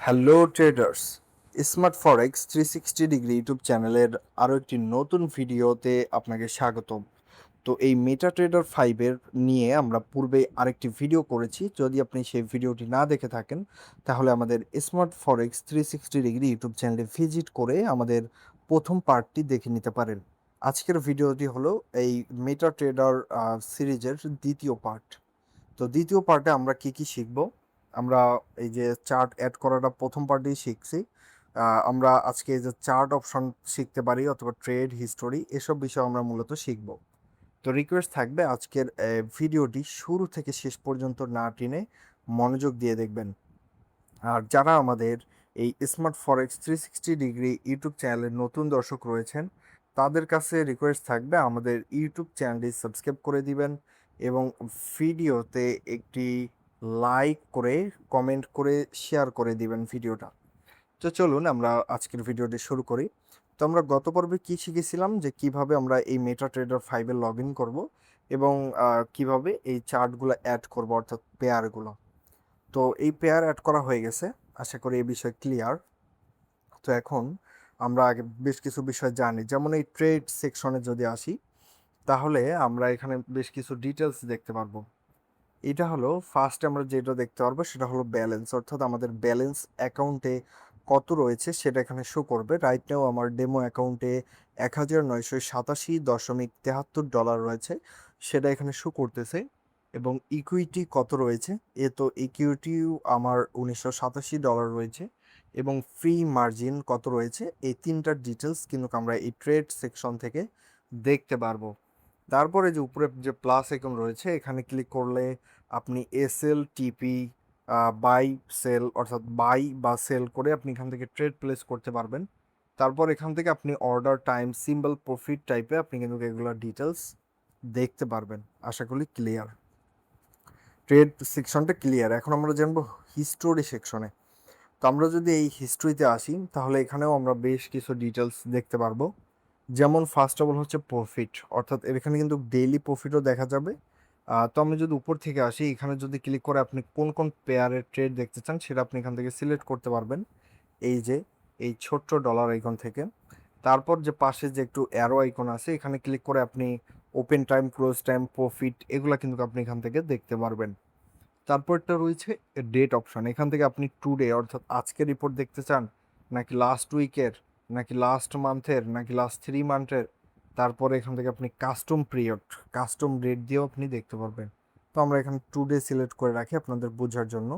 Hello traders, smart ফরেক্স 360 degree YouTube চ্যানেলের আরও একটি নতুন ভিডিওতে আপনাকে স্বাগতম। তো এই মেটা ট্রেডার 5-এর নিয়ে আমরা পূর্বে আরেকটি ভিডিও করেছি। যদি আপনি সেই ভিডিওটি না দেখে থাকেন তাহলে আমাদের স্মার্ট ফরেক্স 360 ডিগ্রি ইউটিউব চ্যানেলে ভিজিট করে আমাদের প্রথম পার্টটি দেখে নিতে পারেন। আজকের ভিডিওটি হলো এই মেটা ট্রেডার সিরিজের দ্বিতীয় পার্ট। তো দ্বিতীয় পার্টে আমরা কি কি শিখব? আমরা এই যে চার্ট অ্যাড করাটা প্রথম পার্টেই শিখছি। আমরা আজকে এই যে চার্ট অপশন শিখতে পারি অথবা ট্রেড হিস্টোরি এসব বিষয় আমরা মূলত শিখব। তো রিকোয়েস্ট থাকবে আজকের ভিডিওটি শুরু থেকে শেষ পর্যন্ত না টেনে মনোযোগ দিয়ে দেখবেন। আর যারা আমাদের এই স্মার্ট ফরেক্স 360 ডিগ্রি ইউটিউব চ্যানেলের নতুন দর্শক রয়েছেন তাদের কাছে রিকোয়েস্ট থাকবে আমাদের ইউটিউব চ্যানেলটি সাবস্ক্রাইব করে দিবেন এবং ভিডিওতে একটি লাইক করে কমেন্ট করে শেয়ার করে দিবেন ভিডিওটা। তো চলুন আমরা আজকের ভিডিওটি শুরু করি। তো আমরা গত পর্বে কি শিখেছিলাম যে কিভাবে আমরা এই মেটা ট্রেডার 5-এ লগ ইন করবো এবং কিভাবে এই চার্টগুলো অ্যাড করবো অর্থাৎ পেয়ারগুলো। তো এই পেয়ার অ্যাড করা হয়ে গেছে, আশা করি এই বিষয় ক্লিয়ার। তো এখন আমরা আগে বেশ কিছু বিষয় জানি, যেমন এই ট্রেড সেকশনে যদি আসি তাহলে আমরা এখানে বেশ কিছু ডিটেলস দেখতে পারবো। এটা হলো ফার্স্টে আমরা যেটা দেখতে পারবো সেটা হলো ব্যালেন্স, অর্থাৎ আমাদের ব্যালেন্স অ্যাকাউন্টে কত রয়েছে সেটা এখানে শো করবে। রাইট নাও আমার ডেমো অ্যাকাউন্টে 1987.73 ডলার রয়েছে, সেটা এখানে শো করতেছে। এবং ইকুইটি কত রয়েছে, তো ইকুইটিও আমার $1987 রয়েছে। এবং ফ্রি মার্জিন কত রয়েছে, এই তিনটার ডিটেলস কিন্তু আমরা এই ট্রেড সেকশন থেকে দেখতে পারবো। তারপরে যে উপরে যে প্লাস আইকন রয়েছে এখানে ক্লিক করলে আপনি এসএল টিপি বাই সেল অর্থাৎ বাই বা সেল করে আপনি এখান থেকে ট্রেড প্লেস করতে পারবেন। তারপর এখান থেকে আপনি অর্ডার টাইম সিম্বল প্রফিট টাইপে আপনি কিন্তু এগুলো ডিটেলস দেখতে পারবেন। আশা করি ক্লিয়ার, ট্রেড সেকশনটা ক্লিয়ার। এখন আমরা জানবো হিস্টোরি সেকশনে। তো আমরা যদি এই হিস্ট্রিতে আসি তাহলে এখানেও আমরা বেশ কিছু ডিটেলস দেখতে পারবো। যেমন ফার্স্ট অফ অল হচ্ছে প্রফিট, অর্থাৎ এখানে কিন্তু ডেইলি প্রফিটও দেখা যাবে। তো আমি যদি উপর থেকে আসি এখানে যদি ক্লিক করে আপনি কোন কোন পেয়ারের ট্রেড দেখতে চান সেটা আপনি এখান থেকে সিলেক্ট করতে পারবেন, এই যে এই ছোট্ট ডলার আইকন থেকে। তারপর যে পাশে যে একটু অ্যারো আইকন আছে এখানে ক্লিক করে আপনি open time, close time, profit এগুলা কিন্তু আপনি এখান থেকে দেখতে পারবেন। তারপরটা রয়েছে ডেট অপশন, এখান থেকে আপনি টুডে অর্থাৎ আজকের রিপোর্ট দেখতে চান নাকি লাস্ট উইকের নাকি লাস্ট মান্থের নাকি লাস্ট 3 মান্থের। তারপরে এখান থেকে আপনি কাস্টম পিরিয়ড, কাস্টম ডেট দিয়েও আপনি দেখতে পারবেন। তো আমরা এখানে টুডে সিলেক্ট করে রাখি আপনাদের বোঝার জন্য।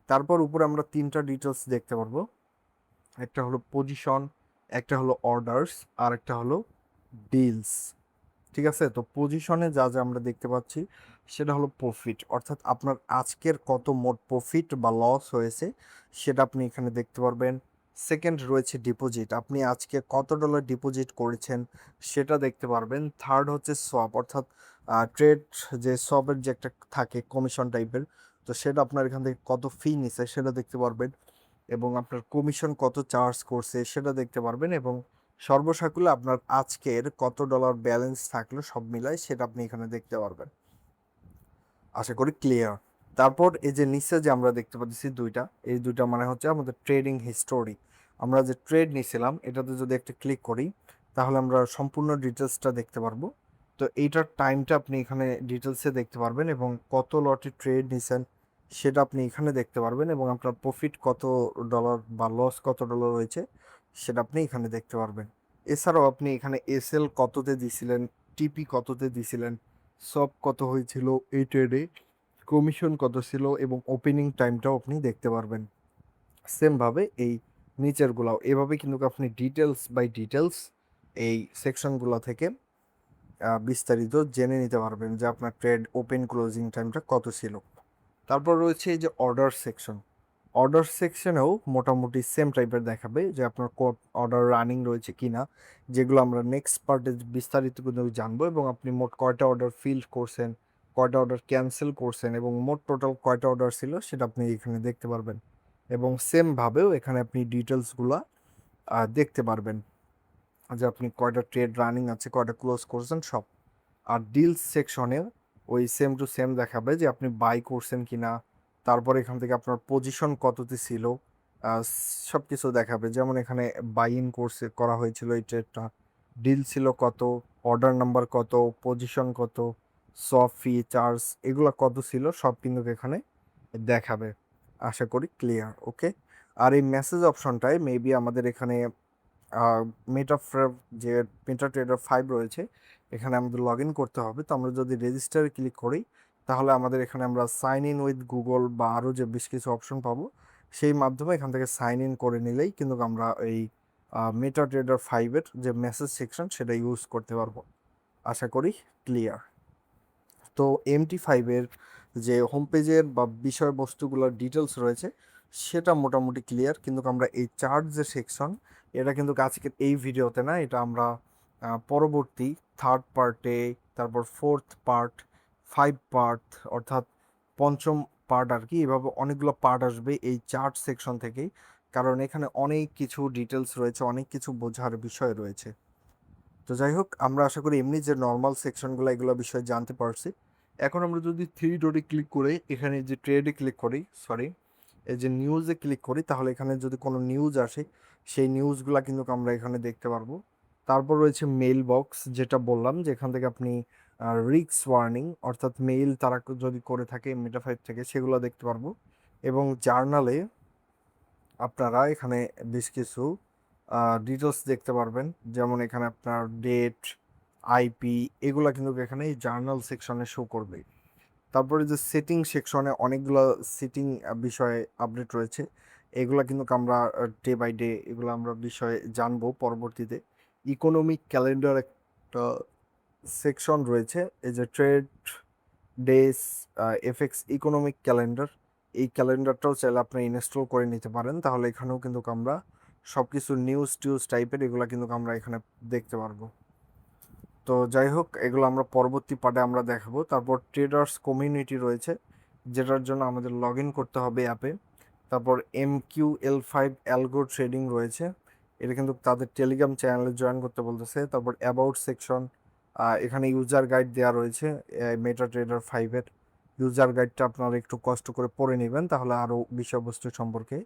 তারপর উপরে আমরা তিনটা ডিটেলস দেখতে পারবো, একটা হলো পজিশন, একটা হলো অর্ডার্স, আর একটা হলো ডিলস। ঠিক আছে, তো পজিশনে যা যা আমরা দেখতে পাচ্ছি সেটা হলো প্রফিট, অর্থাৎ আপনার আজকের কত মোট প্রফিট বা লস হয়েছে সেটা আপনি এখানে দেখতে পারবেন। সেকেন্ড রয়েছে ডিপোজিট, আপনি আজকে কত ডলার ডিপোজিট করেছেন সেটা দেখতে পারবেন। থার্ড হচ্ছে সোয়াপ, অর্থাৎ ট্রেড যে সোয়াপের যে একটা থাকে কমিশন টাইপের, তো সেটা আপনার এখান থেকে কত ফি নিছে সেটা দেখতে পারবেন এবং আপনার কমিশন কত চার্জ করছে সেটা দেখতে পারবেন। এবং সর্বসাকুল্যে আপনার আজকের কত ডলার ব্যালেন্স থাকলো সব মিলাই সেটা আপনি এখানে দেখতে পারবেন। আশা করি ক্লিয়ার। তারপর এই যে নিচে যে আমরা দেখতে পাচ্ছি দুইটা, এই দুইটা মানে হচ্ছে আমাদের ট্রেডিং হিস্টোরি। আমরা যে ট্রেড নিয়েছিলাম এটাতে যদি একটা ক্লিক করি তাহলে আমরা সম্পূর্ণ ডিটেলসটা দেখতে পারবো। তো এইটার টাইমটা আপনি এখানে ডিটেলসে দেখতে পারবেন এবং কত লটে ট্রেড নিছেন সেটা আপনি এখানে দেখতে পারবেন এবং আপনার প্রফিট কত ডলার বা লস কত ডলার হয়েছে সেটা আপনি এখানে দেখতে পারবেন। এছাড়াও আপনি এখানে এসএল কততে দিছিলেন, টিপি কততে দিছিলেন, সব কত হয়েছিল এই ট্রেডে, কমিশন কত ছিল এবং ওপেনিং টাইমটাও আপনি দেখতে পারবেন। সেমভাবে এই নিচেরগুলাও এভাবে কিন্তু আপনি ডিটেলস বাই ডিটেলস এই সেকশনগুলো থেকে বিস্তারিত জেনে নিতে পারবেন যে আপনার ট্রেড ওপেন ক্লোজিং টাইমটা কত ছিল। তারপর রয়েছে এই যে অর্ডার সেকশন, অর্ডার সেকশনেও মোটামুটি সেম টাইপের দেখাবে যে আপনার অর্ডার রানিং রয়েছে কিনা, যেগুলো আমরা নেক্সট পার্টে বিস্তারিত কিন্তু জানবো। এবং আপনি মোট কয়টা অর্ডার ফিল করছেন, কয়টা অর্ডার ক্যান্সেল করছেন এবং মোট টোটাল কয়টা অর্ডার ছিল সেটা আপনি এখানে দেখতে পারবেন। এবং সেমভাবেও এখানে আপনি ডিটেলসগুলো দেখতে পারবেন যে আপনি কয়টা ট্রেড রানিং আছে, কয়টা ক্লোজ করছেন সব। আর ডিলস সেকশনে ওই সেম টু সেম দেখাবে যে আপনি বাই করছেন কিনা, তারপর এখান থেকে আপনার পজিশন কততে ছিল, সব কিছু দেখাবে। যেমন এখানে বাই ইন করা হয়েছিল এই ট্রেডটা, ডিল ছিল কত, অর্ডার নাম্বার কত, পজিশন কত, সফট ফি চার্জ এগুলো কত ছিল সব কিন্তু এখানে দেখাবে। আশা করি ক্লিয়ার। ওকে, আর এই মেসেজ অপশনটায় মেবি আমাদের এখানে মেটা যে মেটা ট্রেডার 5 রয়েছে, এখানে আমাদের লগ ইন করতে হবে। তো আমরা যদি রেজিস্টারে ক্লিক করি তাহলে আমাদের এখানে আমরা সাইন ইন উইথ গুগল বা আরও যে বেশ কিছু অপশন পাবো, সেই মাধ্যমে এখান থেকে সাইন ইন করে নিলেই কিন্তু আমরা এই মেটা ট্রেডার 5-এর যে মেসেজ সেকশন সেটা ইউজ করতে পারবো। আশা করি ক্লিয়ার। তো MT5-এর যে হোম পেজের বা বিষয়বস্তুগুলোর ডিটেলস রয়েছে সেটা মোটামুটি ক্লিয়ার, কিন্তু আমরা এই চার্ট যে সেকশন এটা কিন্তু আজকের এই ভিডিওতে না, এটা আমরা পরবর্তী থার্ড পার্টে, তারপর ফোর্থ পার্ট, 5 পার্ট, অর্থাৎ পঞ্চম পার্ট আর কি, এভাবে অনেকগুলো পার্ট আসবে এই চার্ট সেকশন থেকেই, কারণ এখানে অনেক কিছু ডিটেলস রয়েছে, অনেক কিছু বোঝার বিষয় রয়েছে। তো যাই হোক, আমরা আশা করি এমনি যে নর্মাল সেকশনগুলো এগুলো বিষয়ে জানতে পারছি। এখন আমরা যদি থ্রি ডটে ক্লিক করে এখানে যে ট্রেডে ক্লিক করি, সরি, এই যে নিউজে ক্লিক করি, তাহলে এখানে যদি কোনো নিউজ আসে সেই নিউজগুলো কিন্তু আমরা এখানে দেখতে পারবো। তারপর রয়েছে মেইল বক্স, যেটা বললাম যে এখান থেকে আপনি রিস্ক ওয়ার্নিং অর্থাৎ মেইল তারা যদি করে থাকে মেটা5 থেকে সেগুলো দেখতে পারবো। এবং জার্নালে আপনারা এখানে বেশ কিছু ডিটেলস দেখতে পারবেন, যেমন এখানে আপনার ডেট, আইপি এগুলা কিন্তু এখানে এই জার্নাল সেকশনে শো করবে। তারপরে যে সেটিং সেকশনে অনেকগুলো সেটিং বিষয়ে আপডেট রয়েছে, এগুলা কিন্তু আমরা ডে বাই ডে এগুলো আমরা বিষয়ে জানবো পরবর্তীতে। ইকোনমিক ক্যালেন্ডার একটা সেকশন রয়েছে, এই যে ট্রেড ডেস, এফএক্স ইকোনমিক ক্যালেন্ডার, এই ক্যালেন্ডারটাও চাইলে আপনি ইনস্টল করে নিতে পারেন, তাহলে এখানেও কিন্তু আমরা সব কিছু নিউজ টিউজ টাইপের এগুলো কিন্তু আমরা এখানে দেখতে পারবো। তো যাই হোক, এগুলো আমরা পরবর্তী পার্টে আমরা দেখাবো। তারপর ট্রেডার্স কমিউনিটি রয়েছে, যেটার জন্য আমাদের লগ ইন করতে হবে অ্যাপে। তারপর MQL5 অ্যালগো ট্রেডিং রয়েছে, এটা কিন্তু তাদের টেলিগ্রাম চ্যানেলে জয়েন করতে বলতেছে। তারপর অ্যাবাউট সেকশন, এখানে ইউজার গাইড দেওয়া রয়েছে, মেটা ট্রেডার 5-এর ইউজার গাইডটা আপনারা একটু কষ্ট করে পড়ে নেবেন, তাহলে আরও বিষয়বস্তু সম্পর্কে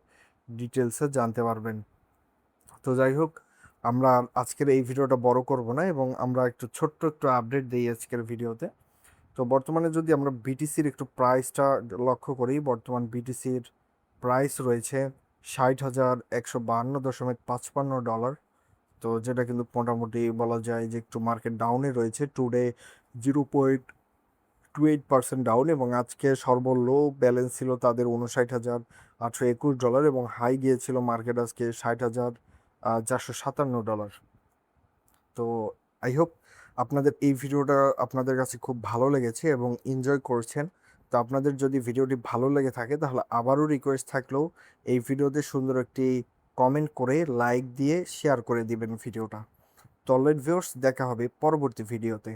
ডিটেলসে জানতে পারবেন। তো যাই হোক, আমরা আজকের এই ভিডিওটা বড় করব না এবং আমরা একটু ছোট্ট একটু আপডেট দিই আজকের ভিডিওতে। তো বর্তমানে যদি আমরা বিটিসির একটু প্রাইসটা লক্ষ্য করি, বর্তমান বিটিসির প্রাইস রয়েছে 60,152.55 ডলার। তো যেটা কিন্তু মোটামুটি বলা যায় যে একটু মার্কেট ডাউনে রয়েছে, টুডে 0.28% ডাউন, এবং আজকে সর্বলো ব্যালেন্স ছিল তাদের 59,821 ডলার এবং হাই গিয়েছিল মার্কেট আজকে 60,457 ডলার। তো আই হোপ আপনাদের এই ভিডিওটা আপনাদের কাছে খুব ভালো লেগেছে এবং এনজয় করছেন। তো আপনাদের যদি ভিডিওটি ভালো লেগে থাকে তাহলে আবারও রিকোয়েস্ট থাকলেও এই ভিডিওতে সুন্দর একটি কমেন্ট করে লাইক দিয়ে শেয়ার করে দিবেন ভিডিওটা। তো অলরাইট ভিউয়ার্স, দেখা হবে পরবর্তী ভিডিওতে।